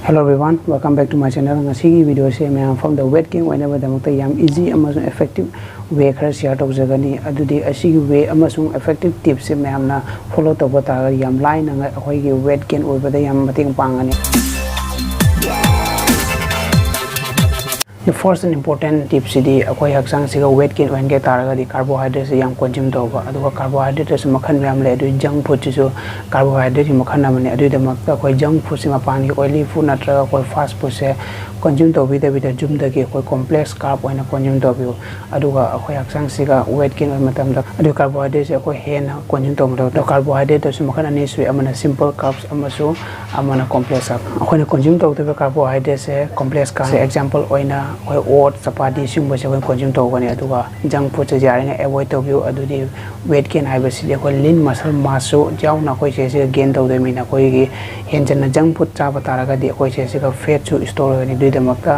Hello everyone, welcome back to my channel. Ngasi video se मैं from the weight gain whenever the yam easy amasung effective way khara share tau jagani adudi asi way amasung effective tips se मैं हमना follow tau bata yam line nga akhoi gi weight gain oibada yam mating pangani. The first and important tip sidi akoi haksang siga weight gain oin ge taraga di carbohydrates yam consume toba aduga carbohydrates makhan yam le adu junk food chu carbohydrate makhan amani adu de mak akoi junk food sima pani oily food natra akoi fast food se consume tobi de bida jum da ge akoi complex carb oina consume tobi aduga akoi haksang siga weight gain oin matam da adu carbohydrates akoi hena consume toba da carbohydrate su makhan ani su amana simple carbs amasu amana complex carb akoi na consume toba carbohydrates se complex carb example oina koi oat chapati sing bose koi consume to gani aduga junk food se jare na avoid to view adudi weight gain ai basi koi lean muscle mass so jaw na koi se gain to de mina koi gi henjan na junk food cha batara ga de koi se ga fat chu store ni dui de makta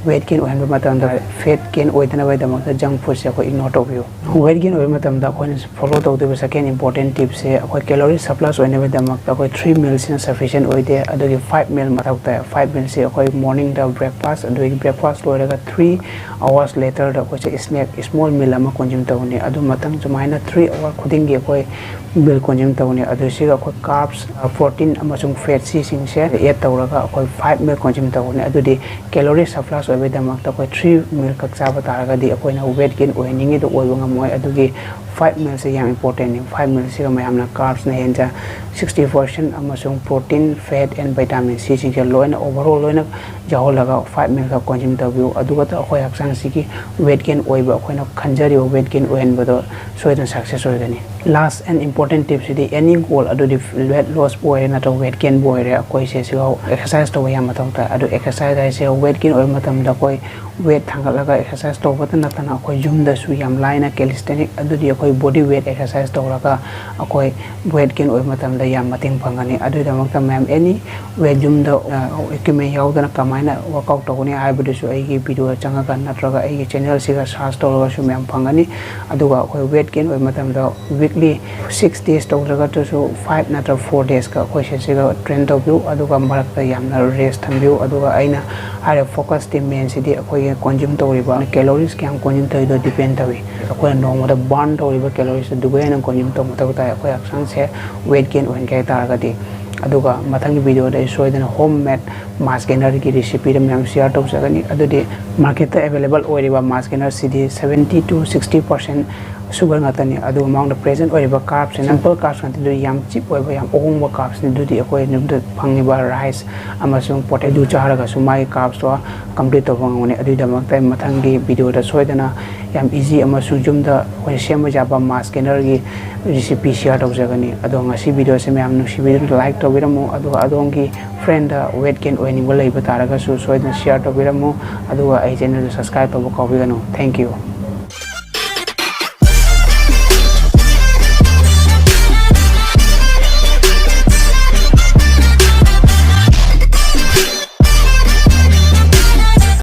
weight gain oin matam da fat gain oidana bai da makta junk food se koi ignore to view weight gain oin matam da koi follow to de second important tip se koi calorie surplus oin bai da makta koi 3 meals in sufficient oide adudi 5 meal matak ta 5 meals se koi morning da breakfast adudi breakfast lo 3 hours later da koi snack small meal ama consume tawni adu matang jumaina 3 hour khuding ge koi meal consume tawni adu siga koi carbs protein amasung fat si sing se add tawraga koi 5 meal consume tawni adu di calorie surplus obe da mak ta koi 3 meal kak cha ba taraga di koi na weight gain oiningi do oiba ngamoi adu gi 5 meals is important ni 5 meals siga mai amna carbs na henja 60% amasung protein fat and vitamin C sing se loina overall loina jaw laga 5 meal ka consume tawu aduga ta khoi haksang sigi weight gain oiba khoina khanjari weight gain oin bodo soidan success oigani last and important tip sidi any goal adu di weight loss boy na to weight gain boy re koi se siga exercise to yam matang ta adu exercise ai se weight gain oi matam da koi weight thangal laga exercise to bata na tana koi jum da su yam line calisthenic adu di koi body weight exercise to laga koi weight gain oi matam da yam mating pangani adu da mak ta ma'am any weight jum da equipment yaw da kamaina workout to ni ai bodu su ai gi video changa kan natraga ai channel siga search to laga su ma'am pangani aduga koi weight gain oi matam da weekly 6 days to laga to so 5 natra 4 days ka koi se siga train to view aduga marak ta yam na rest tham view aduga aina are focus the main sidi koi consume to riba calories kyam consume to do depend tawi koi no da burn to riba calories duga na consume to mata ta koi action se weight gain oin kai ta ga di aduga mathang video da soidana homemade mass gainer ki recipe da myam share to sagani adudi market ta available oiriba mass gainer cd 70 to 60% sugar ngatani adu among the present oiriba carbs simple carbs kan du yam chip oiba yam ohungba carbs ni dudi akoi numda phangiba rice amasung potato charaga sumai carbs to complete to bangone adu da maktai mathang gi video da soidana yam easy amasung jumda koi sema jaba mass gainer gi recipe share to sagani adu ngasi video se myam nu si video like to biramo adu adongi friend weight gain oining ba leiba taraga su soidana share to biramo adu ai channel subscribe to ko bigano thank you